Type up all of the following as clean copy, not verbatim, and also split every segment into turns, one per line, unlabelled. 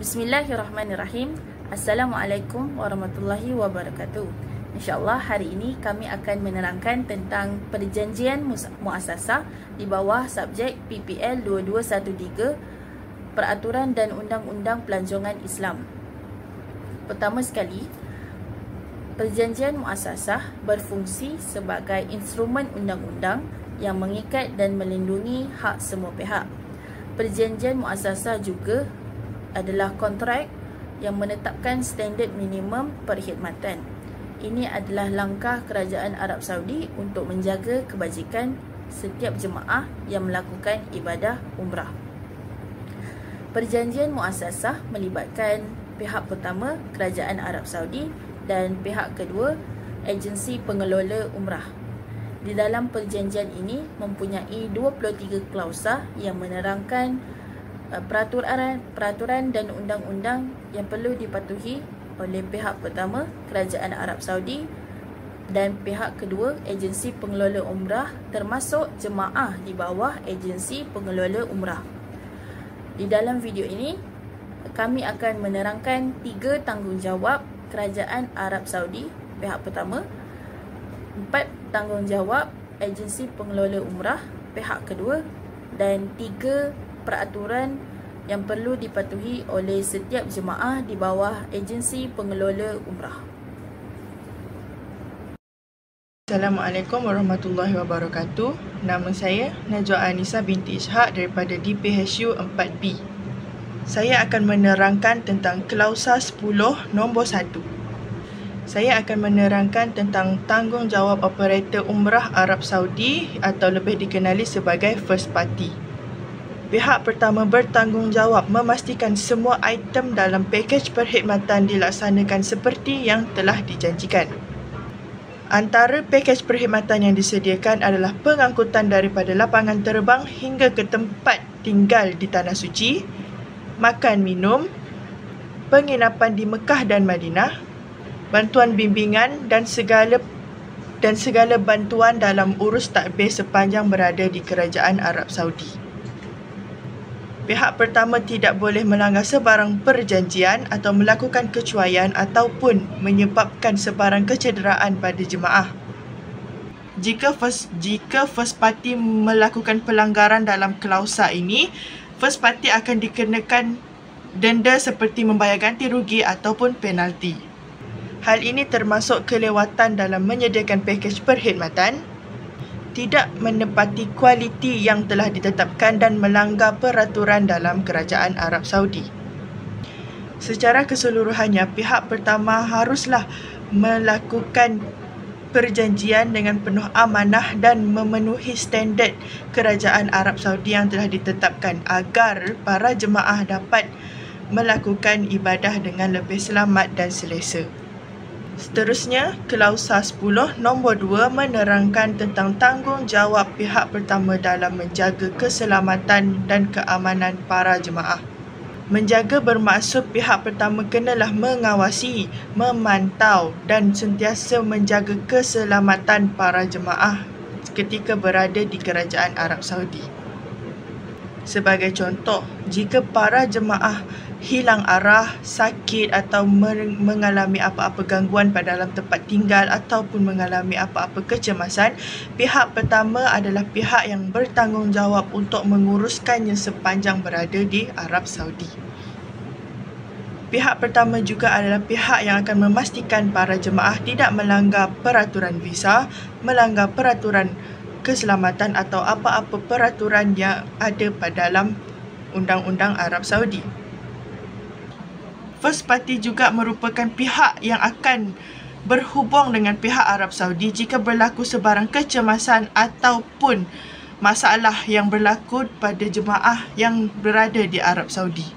Bismillahirrahmanirrahim. Assalamualaikum warahmatullahi wabarakatuh. InsyaAllah hari ini kami akan menerangkan tentang perjanjian muasasah di bawah subjek PPL 2213, Peraturan dan Undang-Undang Pelancongan Islam. Pertama sekali, perjanjian muasasah berfungsi sebagai instrumen undang-undang yang mengikat dan melindungi hak semua pihak. Perjanjian muasasah juga adalah kontrak yang menetapkan standard minimum perkhidmatan. Ini adalah langkah kerajaan Arab Saudi untuk menjaga kebajikan setiap jemaah yang melakukan ibadah umrah. Perjanjian muasasah melibatkan pihak pertama, kerajaan Arab Saudi, dan pihak kedua, agensi pengelola umrah. Di dalam perjanjian ini mempunyai 23 klausa yang menerangkan peraturan dan undang-undang yang perlu dipatuhi oleh pihak pertama, kerajaan Arab Saudi, dan pihak kedua, agensi pengelola umrah, termasuk jemaah di bawah agensi pengelola umrah. Di dalam video ini kami akan menerangkan 3 tanggungjawab kerajaan Arab Saudi pihak pertama, 4 tanggungjawab agensi pengelola umrah pihak kedua, dan 3 peraturan yang perlu dipatuhi oleh setiap jemaah di bawah agensi pengelola umrah.
Assalamualaikum warahmatullahi wabarakatuh. Nama saya Najwa Anissa binti Ishak daripada DPHU 4B. Saya akan menerangkan tentang klausa 10 nombor 1. Saya akan menerangkan tentang tanggungjawab operator umrah Arab Saudi atau lebih dikenali sebagai first party. Pihak pertama bertanggungjawab memastikan semua item dalam pakej perkhidmatan dilaksanakan seperti yang telah dijanjikan. Antara pakej perkhidmatan yang disediakan adalah pengangkutan daripada lapangan terbang hingga ke tempat tinggal di Tanah Suci, makan minum, penginapan di Mekah dan Madinah, bantuan bimbingan dan segala bantuan dalam urus takbir sepanjang berada di Kerajaan Arab Saudi. Pihak pertama tidak boleh melanggar sebarang perjanjian atau melakukan kecuaian ataupun menyebabkan sebarang kecederaan pada jemaah. Jika first party melakukan pelanggaran dalam klausa ini, first party akan dikenakan denda seperti membayar ganti rugi ataupun penalti. Hal ini termasuk kelewatan dalam menyediakan pakej perkhidmatan, tidak menepati kualiti yang telah ditetapkan dan melanggar peraturan dalam Kerajaan Arab Saudi. Secara keseluruhannya, pihak pertama haruslah melakukan perjanjian dengan penuh amanah dan memenuhi standard Kerajaan Arab Saudi yang telah ditetapkan agar para jemaah dapat melakukan ibadah dengan lebih selamat dan selesa. Seterusnya, klausa 10 nombor 2 menerangkan tentang tanggungjawab pihak pertama dalam menjaga keselamatan dan keamanan para jemaah. Menjaga bermaksud pihak pertama kenalah mengawasi, memantau dan sentiasa menjaga keselamatan para jemaah ketika berada di Kerajaan Arab Saudi. Sebagai contoh, jika para jemaah hilang arah, sakit atau mengalami apa-apa gangguan pada dalam tempat tinggal ataupun mengalami apa-apa kecemasan, pihak pertama adalah pihak yang bertanggungjawab untuk menguruskannya sepanjang berada di Arab Saudi. Pihak pertama juga adalah pihak yang akan memastikan para jemaah tidak melanggar peraturan visa, melanggar peraturan keselamatan atau apa-apa peraturan yang ada pada dalam Undang-Undang Arab Saudi. First party juga merupakan pihak yang akan berhubung dengan pihak Arab Saudi jika berlaku sebarang kecemasan ataupun masalah yang berlaku pada jemaah yang berada di Arab Saudi.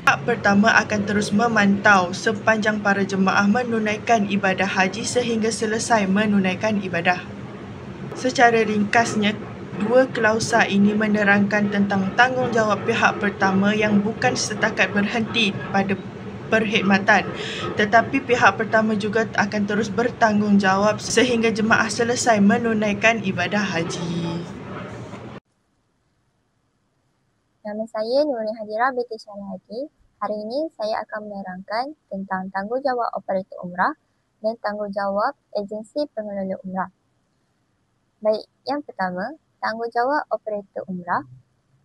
Pihak pertama akan terus memantau sepanjang para jemaah menunaikan ibadah haji sehingga selesai menunaikan ibadah. Secara ringkasnya, 2 klausa ini menerangkan tentang tanggungjawab pihak pertama yang bukan setakat berhenti pada perkhidmatan, tetapi pihak pertama juga akan terus bertanggungjawab sehingga jemaah selesai menunaikan ibadah haji.
Nama saya Nurul Hadira binti Syarahadi. Hari ini saya akan menerangkan tentang tanggungjawab operator umrah dan tanggungjawab agensi pengelola umrah. Baik, yang pertama, tanggungjawab operator umrah,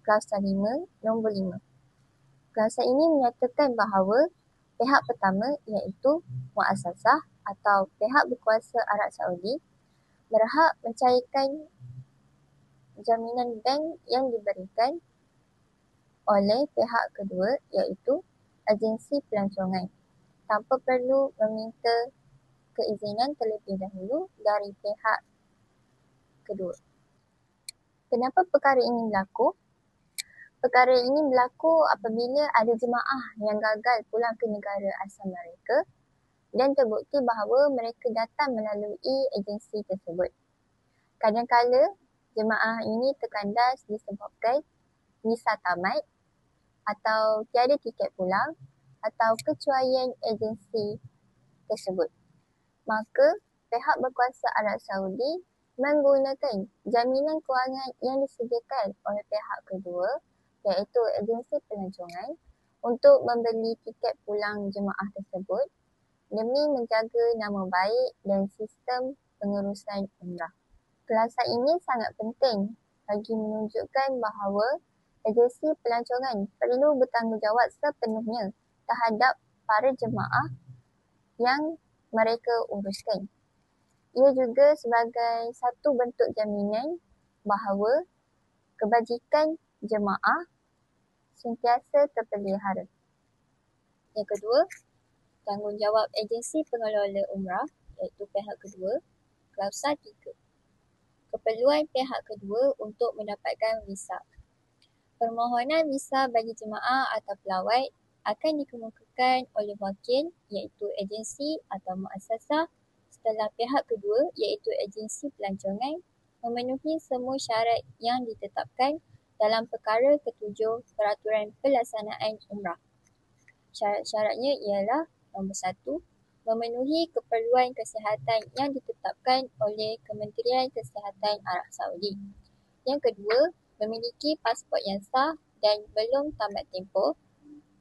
klausa 5, nombor 5. Klausa ini menyatakan bahawa pihak pertama iaitu muassasah atau pihak berkuasa Arab Saudi berhak mencairkan jaminan bank yang diberikan oleh pihak kedua iaitu agensi pelancongan tanpa perlu meminta keizinan terlebih dahulu dari pihak kedua. Kenapa perkara ini berlaku? Perkara ini berlaku apabila ada jemaah yang gagal pulang ke negara asal mereka dan terbukti bahawa mereka datang melalui agensi tersebut. Kadang-kala jemaah ini terkandas disebabkan visa tamat atau tiada tiket pulang atau kecuaian agensi tersebut. Maka pihak berkuasa Arab Saudi menggunakan jaminan kewangan yang disediakan oleh pihak kedua iaitu agensi pelancongan untuk membeli tiket pulang jemaah tersebut demi menjaga nama baik dan sistem pengurusan umrah. Klausa ini sangat penting bagi menunjukkan bahawa agensi pelancongan perlu bertanggungjawab sepenuhnya terhadap para jemaah yang mereka uruskan. Ia juga sebagai satu bentuk jaminan bahawa kebajikan jemaah sentiasa terpelihara. Yang kedua, tanggungjawab agensi pengelola umrah iaitu pihak kedua, klausa 3. Keperluan pihak kedua untuk mendapatkan visa. Permohonan visa bagi jemaah atau pelawat akan dikemukakan oleh wakil iaitu agensi atau muassasah setelah pihak kedua iaitu agensi pelancongan memenuhi semua syarat yang ditetapkan dalam perkara ketujuh peraturan pelaksanaan umrah. Syarat-syaratnya ialah nombor 1, memenuhi keperluan kesihatan yang ditetapkan oleh Kementerian Kesihatan Arab Saudi. Yang kedua, memiliki pasport yang sah dan belum tamat tempoh.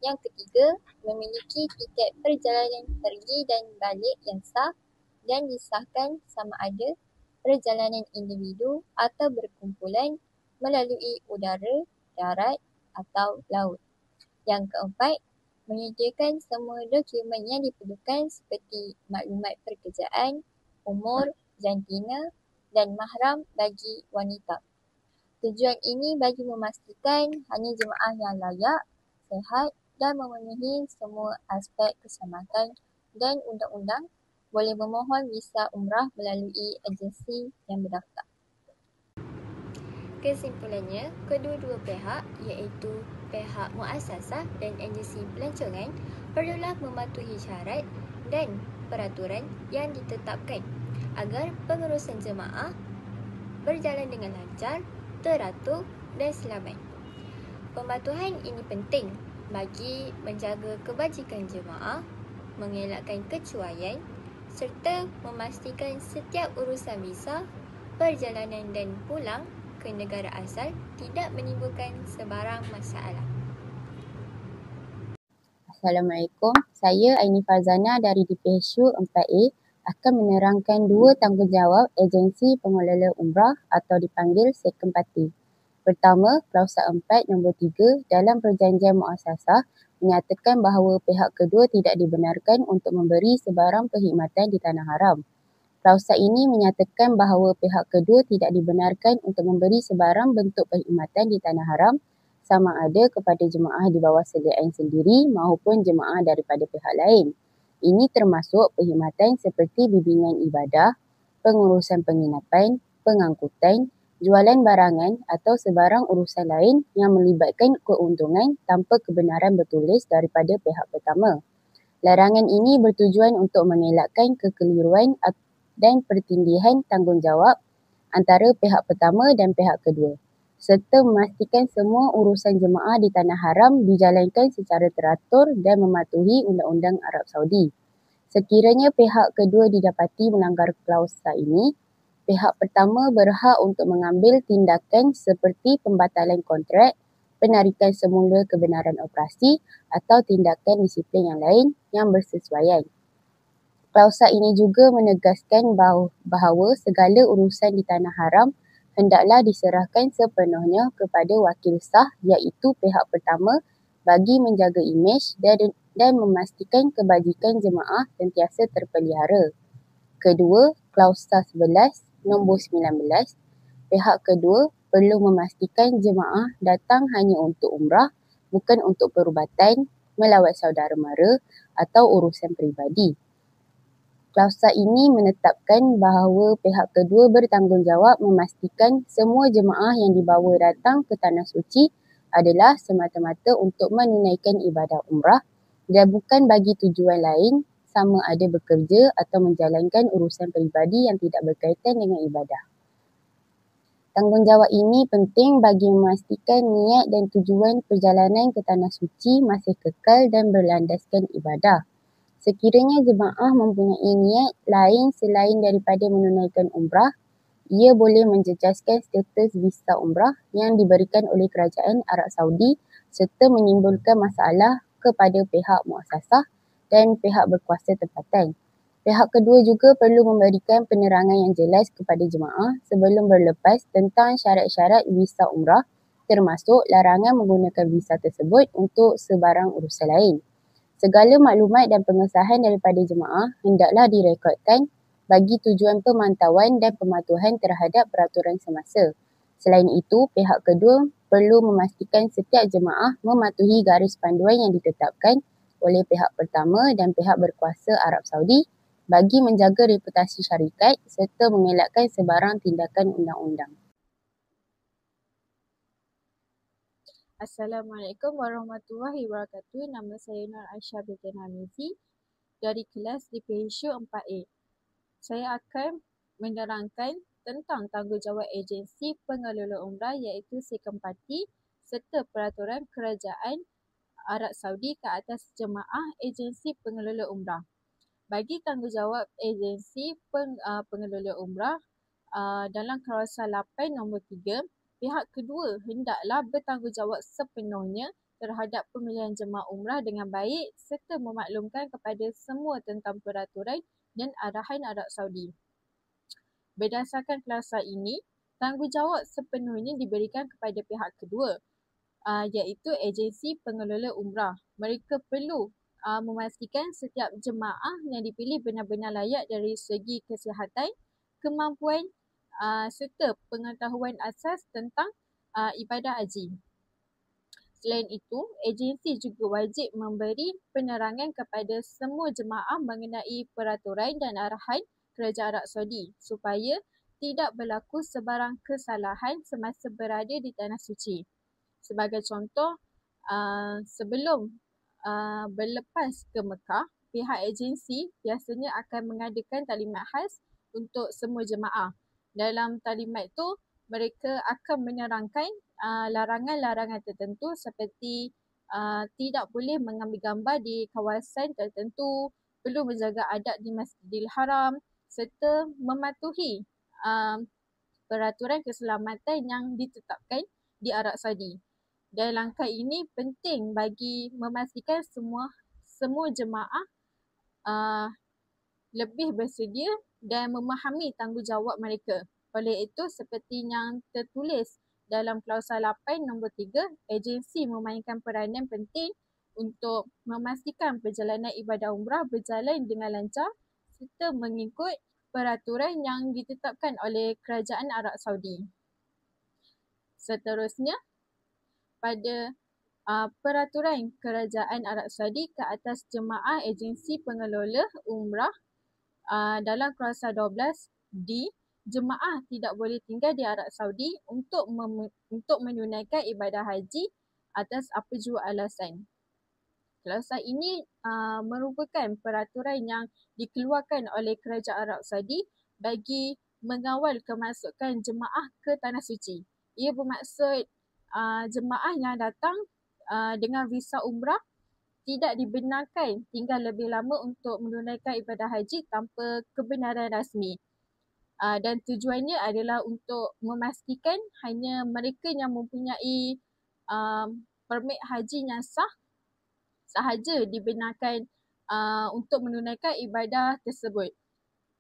Yang ketiga, memiliki tiket perjalanan pergi dan balik yang sah dan disahkan sama ada perjalanan individu atau berkumpulan melalui udara, darat atau laut. Yang keempat, menyediakan semua dokumen yang diperlukan seperti maklumat pekerjaan, umur, jantina dan mahram bagi wanita. Tujuan ini bagi memastikan hanya jemaah yang layak, sihat dan memenuhi semua aspek keselamatan dan undang-undang boleh memohon visa umrah melalui agensi yang berdaftar. Kesimpulannya, kedua-dua pihak iaitu pihak muassasah dan agensi pelancongan perlulah mematuhi syarat dan peraturan yang ditetapkan agar pengurusan jemaah berjalan dengan lancar, teratur dan selamat. Pematuhan ini penting bagi menjaga kebajikan jemaah, mengelakkan kecuaian serta memastikan setiap urusan visa, perjalanan dan pulang ke negara asal tidak menimbulkan sebarang masalah.
Assalamualaikum, saya Aini Farzana dari DPHU 4A akan menerangkan dua tanggungjawab agensi pengelola umrah atau dipanggil second party. Pertama, klausa 4 nombor 3 dalam perjanjian muassasah menyatakan bahawa pihak kedua tidak dibenarkan untuk memberi sebarang perkhidmatan di tanah haram. Klausa ini menyatakan bahawa pihak kedua tidak dibenarkan untuk memberi sebarang bentuk perkhidmatan di tanah haram sama ada kepada jemaah di bawah sediaan sendiri maupun jemaah daripada pihak lain. Ini termasuk perkhidmatan seperti bimbingan ibadah, pengurusan penginapan, pengangkutan, jualan barangan atau sebarang urusan lain yang melibatkan keuntungan tanpa kebenaran bertulis daripada pihak pertama. Larangan ini bertujuan untuk mengelakkan kekeliruan dan pertindihan tanggungjawab antara pihak pertama dan pihak kedua, serta memastikan semua urusan jemaah di tanah haram dijalankan secara teratur dan mematuhi undang-undang Arab Saudi. Sekiranya pihak kedua didapati melanggar klausa ini, pihak pertama berhak untuk mengambil tindakan seperti pembatalan kontrak, penarikan semula kebenaran operasi atau tindakan disiplin yang lain yang bersesuaian. Klausa ini juga menegaskan bahawa segala urusan di tanah haram hendaklah diserahkan sepenuhnya kepada wakil sah iaitu pihak pertama bagi menjaga imej dan memastikan kebajikan jemaah sentiasa terpelihara. Kedua, Klausa 11 nombor 19, pihak kedua perlu memastikan jemaah datang hanya untuk umrah, bukan untuk perubatan, melawat saudara mara atau urusan peribadi. Klausa ini menetapkan bahawa pihak kedua bertanggungjawab memastikan semua jemaah yang dibawa datang ke Tanah Suci adalah semata-mata untuk menunaikan ibadah umrah dan bukan bagi tujuan lain sama ada bekerja atau menjalankan urusan peribadi yang tidak berkaitan dengan ibadah. Tanggungjawab ini penting bagi memastikan niat dan tujuan perjalanan ke Tanah Suci masih kekal dan berlandaskan ibadah. Sekiranya jemaah mempunyai niat lain selain daripada menunaikan umrah, ia boleh menjejaskan status visa umrah yang diberikan oleh Kerajaan Arab Saudi serta menimbulkan masalah kepada pihak muassasah dan pihak berkuasa tempatan. Pihak kedua juga perlu memberikan penerangan yang jelas kepada jemaah sebelum berlepas tentang syarat-syarat visa umrah termasuk larangan menggunakan visa tersebut untuk sebarang urusan lain. Segala maklumat dan pengesahan daripada jemaah hendaklah direkodkan bagi tujuan pemantauan dan pematuhan terhadap peraturan semasa. Selain itu, pihak kedua perlu memastikan setiap jemaah mematuhi garis panduan yang ditetapkan oleh pihak pertama dan pihak berkuasa Arab Saudi bagi menjaga reputasi syarikat serta mengelakkan sebarang tindakan undang-undang.
Assalamualaikum warahmatullahi wabarakatuh. Nama saya Nur Aisyah binti Hamizi dari kelas di PHU 4A. Saya akan menerangkan tentang tanggungjawab agensi pengelola umrah iaitu Sekempati serta peraturan kerajaan Arab Saudi ke atas jemaah agensi pengelola umrah. Bagi tanggungjawab agensi pengelola umrah dalam Klausa 8 nombor 3, pihak kedua hendaklah bertanggungjawab sepenuhnya terhadap pemilihan jemaah umrah dengan baik serta memaklumkan kepada semua tentang peraturan dan arahan Arab Saudi. Berdasarkan klausa ini, tanggungjawab sepenuhnya diberikan kepada pihak kedua, iaitu agensi pengelola umrah. Mereka perlu memastikan setiap jemaah yang dipilih benar-benar layak dari segi kesihatan, kemampuan serta pengetahuan asas tentang ibadah haji. Selain itu, agensi juga wajib memberi penerangan kepada semua jemaah mengenai peraturan dan arahan Kerajaan Arab Saudi supaya tidak berlaku sebarang kesalahan semasa berada di Tanah Suci. Sebagai contoh, sebelum berlepas ke Mekah, pihak agensi biasanya akan mengadakan taklimat khas untuk semua jemaah. Dalam taklimat itu, mereka akan menerangkan larangan-larangan tertentu seperti tidak boleh mengambil gambar di kawasan tertentu, perlu menjaga adab di Masjidil Haram serta mematuhi peraturan keselamatan yang ditetapkan di Arab Saudi. Dan langkah ini penting bagi memastikan semua jemaah lebih bersedia dan memahami tanggungjawab mereka. Oleh itu, seperti yang tertulis dalam Klausa 8 nombor 3, agensi memainkan peranan penting untuk memastikan perjalanan ibadah umrah berjalan dengan lancar serta mengikut peraturan yang ditetapkan oleh Kerajaan Arab Saudi. Seterusnya, pada peraturan Kerajaan Arab Saudi ke atas jemaah agensi pengelola umrah dalam Klausa 12D, jemaah tidak boleh tinggal di Arab Saudi untuk menunaikan ibadah haji atas apa jua alasan. Klausa ini merupakan peraturan yang dikeluarkan oleh Kerajaan Arab Saudi bagi mengawal kemasukan jemaah ke Tanah Suci. Ia bermaksud jemaah yang datang dengan visa umrah tidak dibenarkan tinggal lebih lama untuk menunaikan ibadah haji tanpa kebenaran rasmi. Dan tujuannya adalah untuk memastikan hanya mereka yang mempunyai permit haji yang sah sahaja dibenarkan untuk menunaikan ibadah tersebut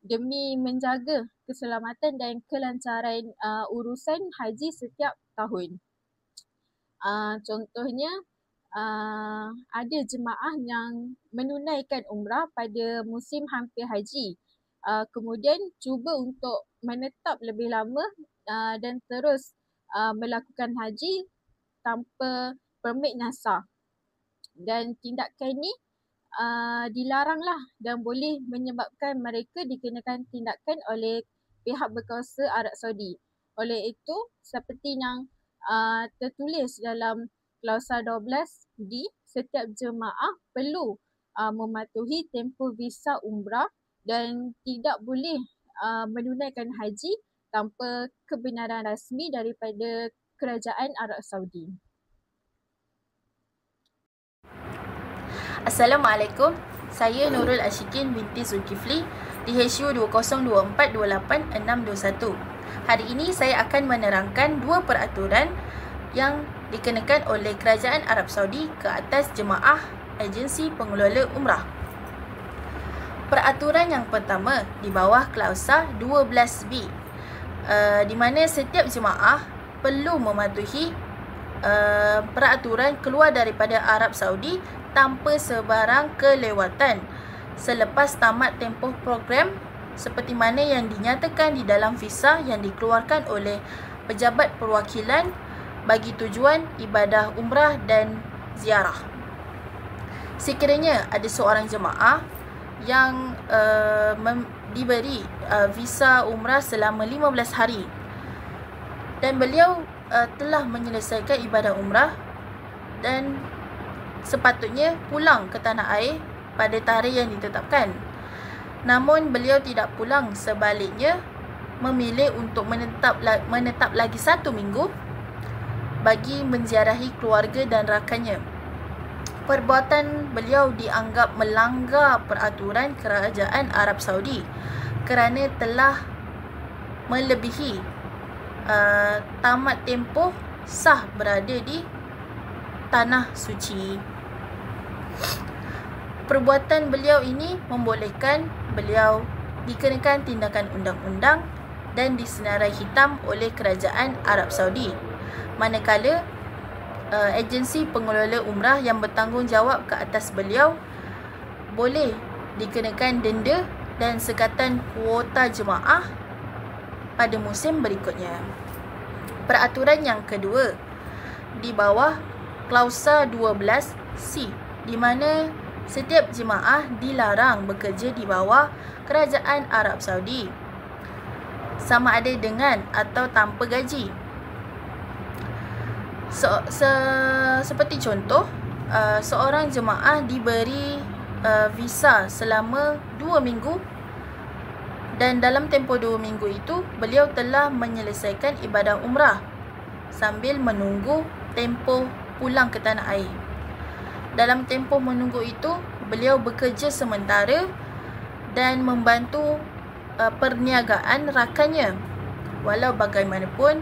demi menjaga keselamatan dan kelancaran urusan haji setiap tahun. Contohnya, ada jemaah yang menunaikan umrah pada musim hampir haji. Kemudian cuba untuk menetap lebih lama dan terus melakukan haji tanpa permit yang sah. Dan tindakan ini dilaranglah dan boleh menyebabkan mereka dikenakan tindakan oleh pihak berkuasa Arab Saudi. Oleh itu, seperti yang tertulis dalam klausa 12D, setiap jemaah perlu mematuhi tempoh visa umrah dan tidak boleh menunaikan haji tanpa kebenaran rasmi daripada Kerajaan Arab Saudi.
Assalamualaikum. Saya Nurul Ashikin binti Zulkifli, DHU 20242861. Hari ini saya akan menerangkan dua peraturan yang dikenakan oleh Kerajaan Arab Saudi ke atas jemaah agensi pengelola umrah. Peraturan yang pertama di bawah klausa 12B, di mana setiap jemaah perlu mematuhi peraturan keluar daripada Arab Saudi tanpa sebarang kelewatan selepas tamat tempoh program seperti mana yang dinyatakan di dalam visa yang dikeluarkan oleh pejabat perwakilan bagi tujuan ibadah umrah dan ziarah. Sekiranya ada seorang jemaah yang diberi visa umrah selama 15 hari dan beliau telah menyelesaikan ibadah umrah dan sepatutnya pulang ke tanah air pada tarikh yang ditetapkan. Namun beliau tidak pulang, sebaliknya memilih untuk menetap lagi 1 minggu bagi menziarahi keluarga dan rakannya. Perbuatan beliau dianggap melanggar peraturan Kerajaan Arab Saudi kerana telah melebihi tamat tempoh sah berada di tanah suci. Perbuatan beliau ini membolehkan beliau dikenakan tindakan undang-undang dan disenarai hitam oleh Kerajaan Arab Saudi. Manakala agensi pengelola umrah yang bertanggungjawab ke atas beliau boleh dikenakan denda dan sekatan kuota jemaah pada musim berikutnya. Peraturan yang kedua di bawah klausa 12C, di mana setiap jemaah dilarang bekerja di bawah Kerajaan Arab Saudi sama ada dengan atau tanpa gaji. Seperti contoh, seorang jemaah diberi visa selama 2 minggu dan dalam tempoh 2 minggu itu beliau telah menyelesaikan ibadah umrah sambil menunggu tempoh pulang ke tanah air. Dalam tempoh menunggu itu, beliau bekerja sementara dan membantu perniagaan rakannya. Walau bagaimanapun,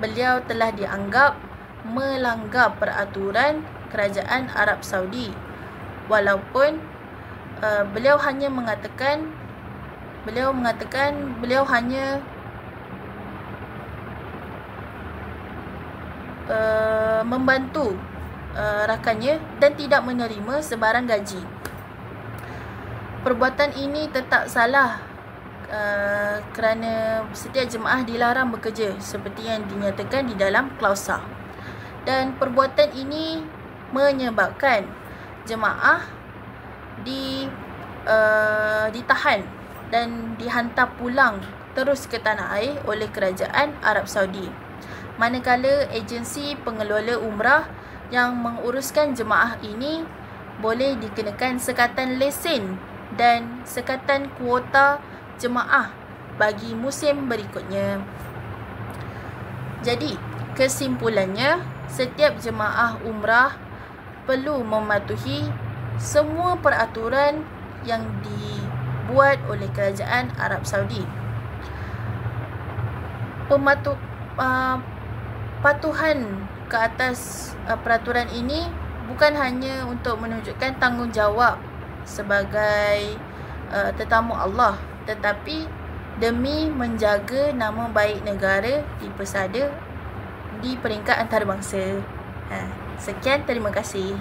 beliau telah dianggap melanggar peraturan Kerajaan Arab Saudi. Walaupun beliau hanya mengatakan beliau hanya membantu rakannya dan tidak menerima sebarang gaji. Perbuatan ini tetap salah kerana setiap jemaah dilarang bekerja seperti yang dinyatakan di dalam klausa. Dan perbuatan ini menyebabkan jemaah ditahan dan dihantar pulang terus ke tanah air oleh Kerajaan Arab Saudi. Manakala agensi pengelola umrah yang menguruskan jemaah ini boleh dikenakan sekatan lesen dan sekatan kuota jemaah bagi musim berikutnya. Jadi, kesimpulannya, setiap jemaah umrah perlu mematuhi semua peraturan yang dibuat oleh Kerajaan Arab Saudi. Patuhan ke atas peraturan ini bukan hanya untuk menunjukkan tanggungjawab sebagai tetamu Allah, tetapi demi menjaga nama baik negara di pesada di peringkat antarabangsa. Sekian, terima kasih.